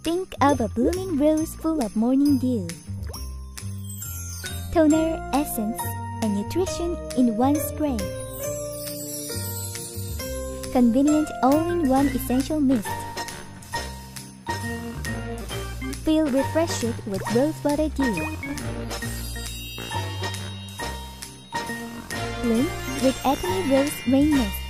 Think of a blooming rose full of morning dew. Toner, essence, and nutrition in one spray. Convenient all-in-one essential mist. Feel refreshed with rose water dew. Bloom with Ethony Rose Rain Mist.